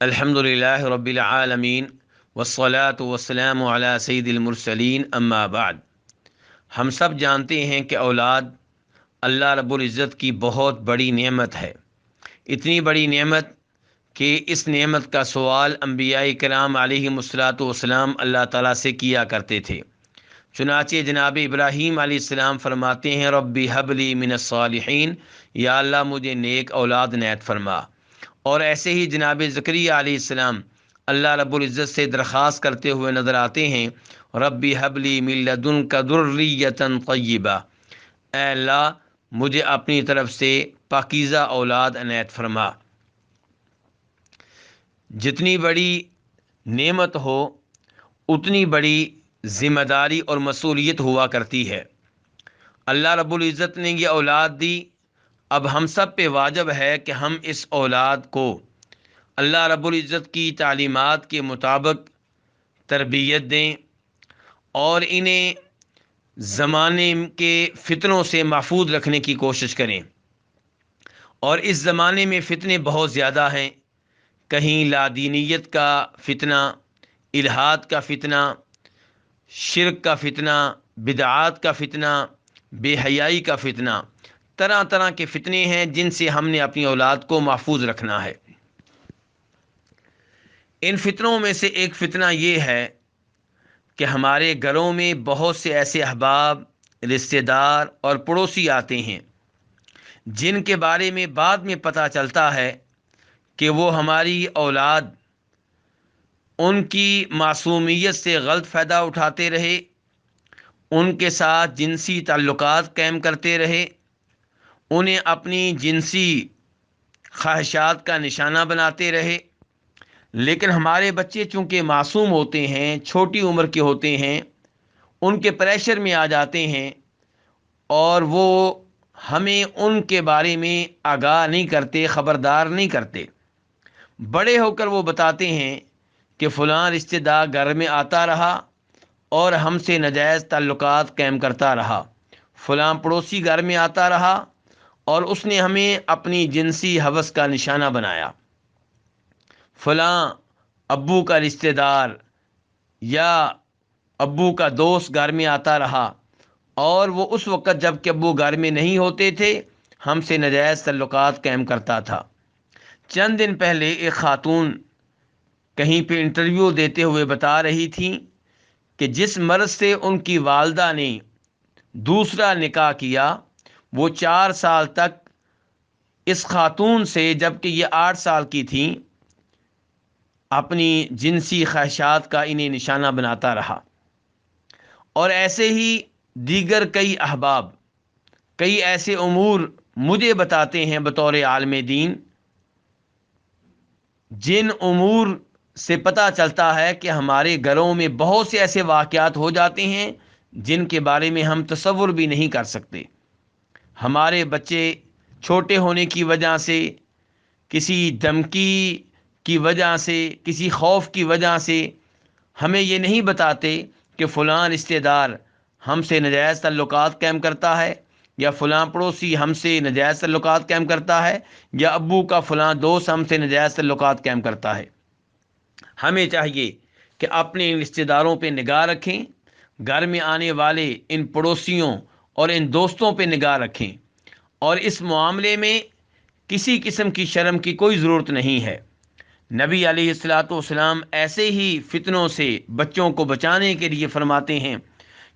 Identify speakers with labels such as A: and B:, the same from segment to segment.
A: الحمدللہ رب العالمین والصلاة والسلام علی سید المرسلین اما بعد۔ ہم سب جانتے ہیں کہ اولاد اللہ رب العزت کی بہت بڑی نعمت ہے، اتنی بڑی نعمت کہ اس نعمت کا سوال انبیاء کرام علیہم الصلاۃ والسلام اللہ تعالیٰ سے کیا کرتے تھے۔ چنانچہ جناب ابراہیم علیہ السلام فرماتے ہیں ربی حب لی من الصالحین، یا اللہ مجھے نیک اولاد عنایت فرما۔ اور ایسے ہی جناب زکریا علیہ السلام اللہ رب العزت سے درخواست کرتے ہوئے نظر آتے ہیں ربی حب لی من لدنک ذریۃ طیبہ، اے اللہ مجھے اپنی طرف سے پاکیزہ اولاد عنایت فرما۔ جتنی بڑی نعمت ہو اتنی بڑی ذمہ داری اور مسئولیت ہوا کرتی ہے۔ اللہ رب العزت نے یہ اولاد دی، اب ہم سب پہ واجب ہے کہ ہم اس اولاد کو اللہ رب العزت کی تعلیمات کے مطابق تربیت دیں اور انہیں زمانے کے فتنوں سے محفوظ رکھنے کی کوشش کریں۔ اور اس زمانے میں فتنے بہت زیادہ ہیں، کہیں لادینیت کا فتنہ، الحاد کا فتنہ، شرک کا فتنہ، بدعات کا فتنہ، بے حیائی کا فتنہ، طرح طرح کے فتنے ہیں جن سے ہم نے اپنی اولاد کو محفوظ رکھنا ہے۔ ان فتنوں میں سے ایک فتنہ یہ ہے کہ ہمارے گھروں میں بہت سے ایسے احباب، رشتہ دار اور پڑوسی آتے ہیں جن کے بارے میں بعد میں پتہ چلتا ہے کہ وہ ہماری اولاد ان کی معصومیت سے غلط فائدہ اٹھاتے رہے، ان کے ساتھ جنسی تعلقات قائم کرتے رہے، انہیں اپنی جنسی خواہشات کا نشانہ بناتے رہے۔ لیکن ہمارے بچے چونکہ معصوم ہوتے ہیں، چھوٹی عمر کے ہوتے ہیں، ان کے پریشر میں آ جاتے ہیں اور وہ ہمیں ان کے بارے میں آگاہ نہیں کرتے، خبردار نہیں کرتے۔ بڑے ہو کر وہ بتاتے ہیں کہ فلاں رشتہ دار گھر میں آتا رہا اور ہم سے ناجائز تعلقات قائم کرتا رہا، فلاں پڑوسی گھر میں آتا رہا اور اس نے ہمیں اپنی جنسی ہوس کا نشانہ بنایا، فلاں ابو کا رشتہ دار یا ابو کا دوست گھر میں آتا رہا اور وہ اس وقت جب کہ ابو گھر میں نہیں ہوتے تھے ہم سے ناجائز تعلقات قائم کرتا تھا۔ چند دن پہلے ایک خاتون کہیں پہ انٹرویو دیتے ہوئے بتا رہی تھیں کہ جس مرد سے ان کی والدہ نے دوسرا نکاح کیا وہ 4 سال تک اس خاتون سے، جب کہ یہ 8 سال کی تھیں، اپنی جنسی خواہشات کا انہیں نشانہ بناتا رہا۔ اور ایسے ہی دیگر کئی احباب، کئی ایسے امور مجھے بتاتے ہیں بطور عالم دین، جن امور سے پتہ چلتا ہے کہ ہمارے گھروں میں بہت سے ایسے واقعات ہو جاتے ہیں جن کے بارے میں ہم تصور بھی نہیں کر سکتے۔ ہمارے بچے چھوٹے ہونے کی وجہ سے، کسی دھمکی کی وجہ سے، کسی خوف کی وجہ سے ہمیں یہ نہیں بتاتے کہ فلاں رشتہ دار ہم سے ناجائز تعلقات قائم کرتا ہے، یا فلاں پڑوسی ہم سے ناجائز تعلقات قائم کرتا ہے، یا ابو کا فلاں دوست ہم سے ناجائز تعلقات قائم کرتا ہے۔ ہمیں چاہیے کہ اپنے ان رشتہ داروں پہ نگاہ رکھیں، گھر میں آنے والے ان پڑوسیوں اور ان دوستوں پہ نگاہ رکھیں، اور اس معاملے میں کسی قسم کی شرم کی کوئی ضرورت نہیں ہے۔ نبی علیہ الصلاۃ والسلام ایسے ہی فتنوں سے بچوں کو بچانے کے لیے فرماتے ہیں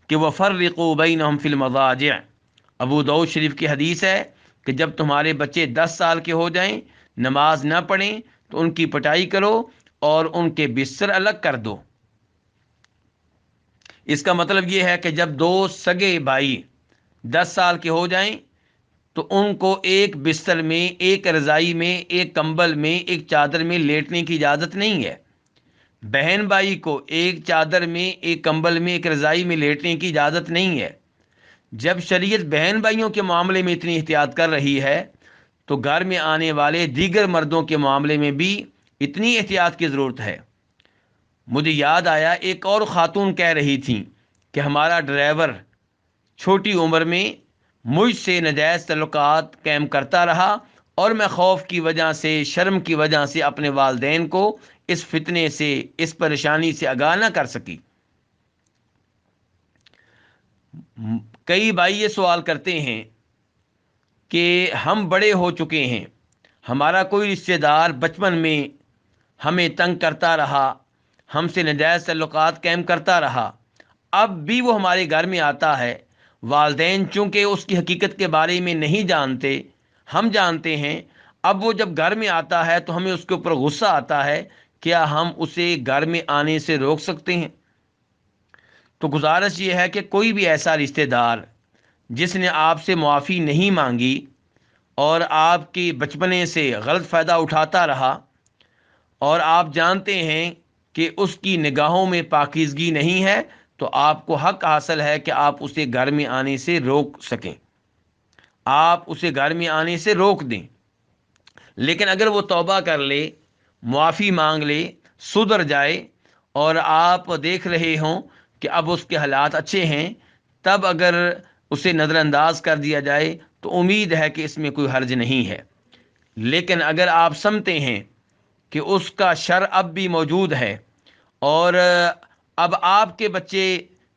A: کہ وَفَرِّقُوا بَيْنَهُمْ فِي الْمَضَاجِعِ۔ ابو داؤد شریف کی حدیث ہے کہ جب تمہارے بچے 10 سال کے ہو جائیں، نماز نہ پڑھیں تو ان کی پٹائی کرو اور ان کے بستر الگ کر دو۔ اس کا مطلب یہ ہے کہ جب 2 سگے بھائی 10 سال کے ہو جائیں تو ان کو ایک بستر میں، ایک رضائی میں، ایک کمبل میں، ایک چادر میں لیٹنے کی اجازت نہیں ہے۔ بہن بھائی کو ایک چادر میں، ایک کمبل میں، ایک رضائی میں لیٹنے کی اجازت نہیں ہے۔ جب شریعت بہن بھائیوں کے معاملے میں اتنی احتیاط کر رہی ہے تو گھر میں آنے والے دیگر مردوں کے معاملے میں بھی اتنی احتیاط کی ضرورت ہے۔ مجھے یاد آیا ایک اور خاتون کہہ رہی تھیں کہ ہمارا ڈرائیور چھوٹی عمر میں مجھ سے ناجائز تعلقات قائم کرتا رہا اور میں خوف کی وجہ سے، شرم کی وجہ سے اپنے والدین کو اس فتنے سے، اس پریشانی سے آگاہ نہ کر سکی۔ کئی بھائی یہ سوال کرتے ہیں کہ ہم بڑے ہو چکے ہیں، ہمارا کوئی رشتہ دار بچپن میں ہمیں تنگ کرتا رہا، ہم سے ناجائز تعلقات قائم کرتا رہا، اب بھی وہ ہمارے گھر میں آتا ہے، والدین چونکہ اس کی حقیقت کے بارے میں نہیں جانتے، ہم جانتے ہیں، اب وہ جب گھر میں آتا ہے تو ہمیں اس کے اوپر غصہ آتا ہے، کیا ہم اسے گھر میں آنے سے روک سکتے ہیں؟ تو گزارش یہ ہے کہ کوئی بھی ایسا رشتہ دار جس نے آپ سے معافی نہیں مانگی اور آپ کی بچپنے سے غلط فائدہ اٹھاتا رہا، اور آپ جانتے ہیں کہ اس کی نگاہوں میں پاکیزگی نہیں ہے، تو آپ کو حق حاصل ہے کہ آپ اسے گھر میں آنے سے روک سکیں، آپ اسے گھر میں آنے سے روک دیں۔ لیکن اگر وہ توبہ کر لے، معافی مانگ لے، سدھر جائے، اور آپ دیکھ رہے ہوں کہ اب اس کے حالات اچھے ہیں، تب اگر اسے نظر انداز کر دیا جائے تو امید ہے کہ اس میں کوئی حرج نہیں ہے۔ لیکن اگر آپ سمجھتے ہیں کہ اس کا شر اب بھی موجود ہے، اور اب آپ کے بچے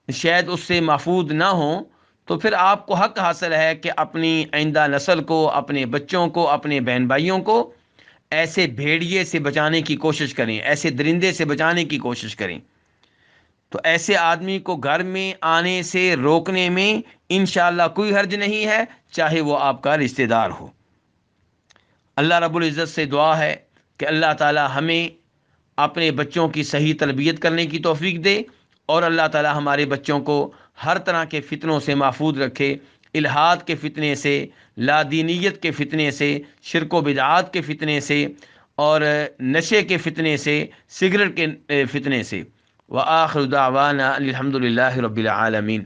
A: شاید اس سے محفوظ نہ ہوں، تو پھر آپ کو حق حاصل ہے کہ اپنی آئندہ نسل کو، اپنے بچوں کو، اپنے بہن بھائیوں کو ایسے بھیڑیے سے بچانے کی کوشش کریں، ایسے درندے سے بچانے کی کوشش کریں۔ تو ایسے آدمی کو گھر میں آنے سے روکنے میں انشاءاللہ کوئی حرج نہیں ہے، چاہے وہ آپ کا رشتہ دار ہو۔ اللہ رب العزت سے دعا ہے کہ اللہ تعالی ہمیں اپنے بچوں کی صحیح تربیت کرنے کی توفیق دے، اور اللہ تعالی ہمارے بچوں کو ہر طرح کے فتنوں سے محفوظ رکھے، الحاد کے فتنے سے، لا دینیت کے فتنے سے، شرک و بدعات کے فتنے سے، اور نشے کے فتنے سے، سگریٹ کے فتنے سے۔ وآخر دعوانا الحمد للہ رب العالمین۔